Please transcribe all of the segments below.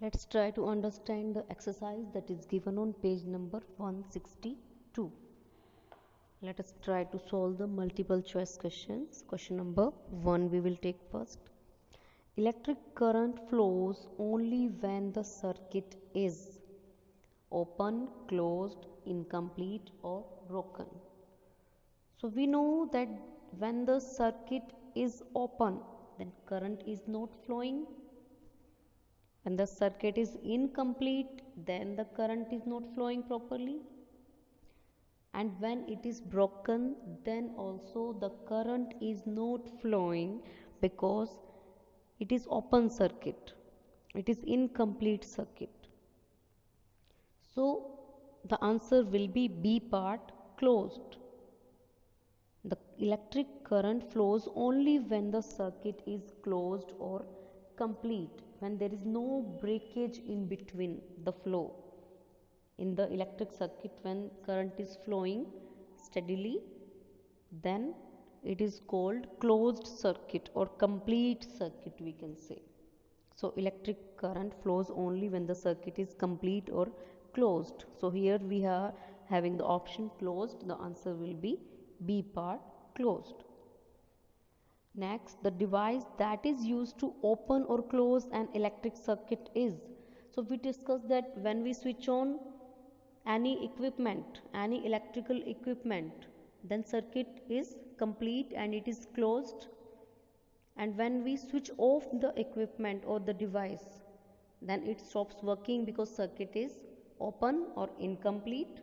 Let's try to understand the exercise that is given on page number 162. Let us try to solve the multiple choice questions. Question number 1 we will take first. Electric current flows only when the circuit is open, closed, incomplete or broken. So we know that when the circuit is open, then current is not flowing. When the circuit is incomplete, then the current is not flowing properly. And when it is broken, then also the current is not flowing because it is open circuit. It is incomplete circuit. So the answer will be B part, closed. The electric current flows only when the circuit is closed or complete, when there is no breakage in between the flow. In the electric circuit, when current is flowing steadily, then it is called closed circuit or complete circuit, we can say. So electric current flows only when the circuit is complete or closed. So here we are having the option closed. The answer will be B part, closed. Next, the device that is used to open or close an electric circuit is. So we discussed that when we switch on any equipment, any electrical equipment, then circuit is complete and it is closed. And when we switch off the equipment or the device, then it stops working because circuit is open or incomplete.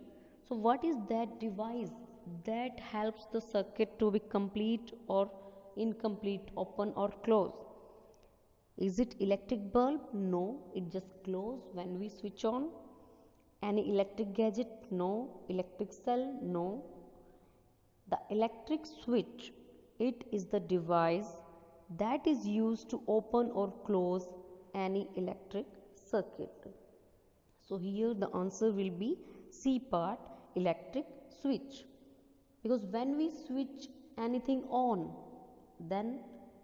So what is that device that helps the circuit to be complete or incomplete, open or close? Is it electric bulb? No, it just close when we switch on. Any electric gadget? No. Electric cell? No. The electric switch, it is the device that is used to open or close any electric circuit. So here the answer will be C part, electric switch. Because when we switch anything on, then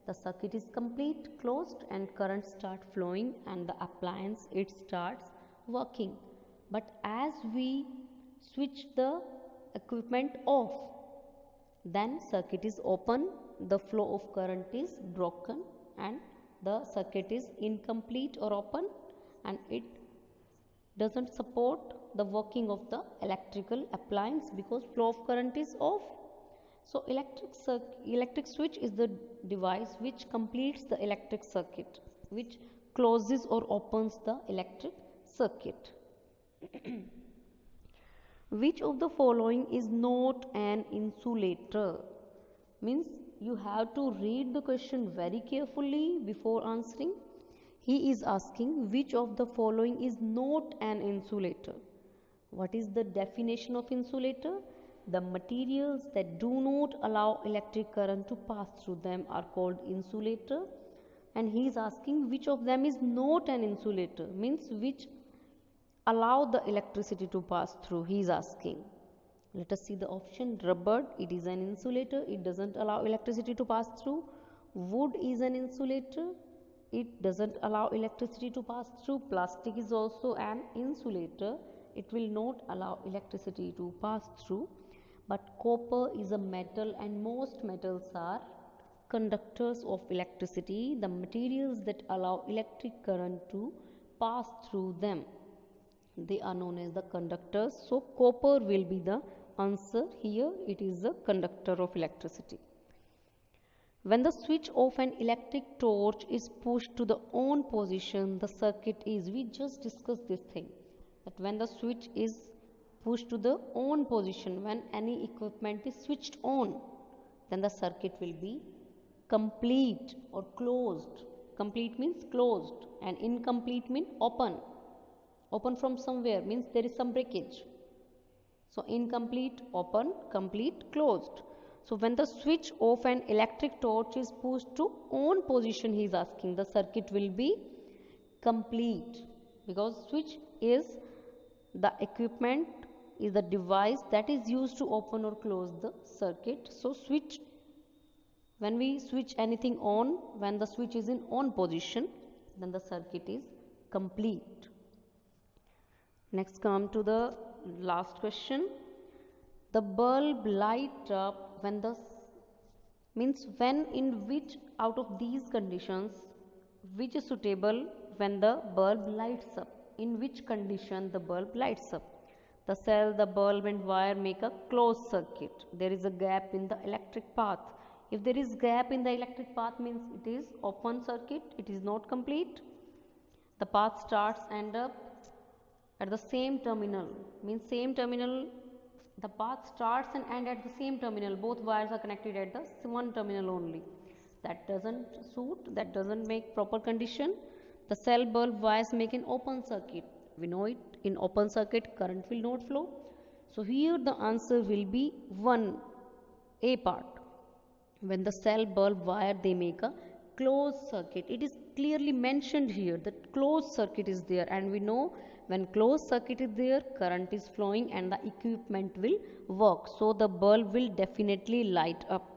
the circuit is complete, closed and current start flowing and the appliance it starts working. But as we switch the equipment off, then circuit is open, the flow of current is broken and the circuit is incomplete or open and it doesn't support the working of the electrical appliance because flow of current is off. So electric switch is the device which completes the electric circuit, which closes or opens the electric circuit. Which of the following is not an insulator? Means you have to read the question very carefully before answering. He is asking which of the following is not an insulator. What is the definition of insulator? The materials that do not allow electric current to pass through them are called insulator. And he is asking which of them is not an insulator, means which allow the electricity to pass through. He is asking. Let us see the option. Rubber, it is an insulator, it doesn't allow electricity to pass through. Wood is an insulator, it doesn't allow electricity to pass through. Plastic is also an insulator, it will not allow electricity to pass through. But copper is a metal and most metals are conductors of electricity, the materials that allow electric current to pass through them. They are known as the conductors. So copper will be the answer here. It is a conductor of electricity. When the switch of an electric torch is pushed to the on position, the circuit is, we just discussed this thing, that when the switch is pushed to the on position, when any equipment is switched on, then the circuit will be complete or closed. Complete means closed and incomplete means open. Open from somewhere means there is some breakage. So incomplete, open, complete, closed. So when the switch of an electric torch is pushed to on position, he is asking, the circuit will be complete, because switch is the equipment, is the device that is used to open or close the circuit. So switch, when we switch anything on, when the switch is in on position, then the circuit is complete. Next come to the last question. The bulb light up when the means when in which out of these conditions which is suitable when the bulb lights up, in which condition the bulb lights up. The cell, the bulb and wire make a closed circuit. There is a gap in the electric path. If there is gap in the electric path means it is open circuit, it is not complete. The path starts and up at the same terminal, means same terminal, the path starts and end at the same terminal, both wires are connected at the one terminal only. That doesn't suit, that doesn't make proper condition. The cell, bulb, wires make an open circuit. We know it, in open circuit current will not flow. So here the answer will be 1, A part. When the cell, bulb, wire they make a closed circuit. It is clearly mentioned here that closed circuit is there, and we know when closed circuit is there, current is flowing and the equipment will work. So the bulb will definitely light up.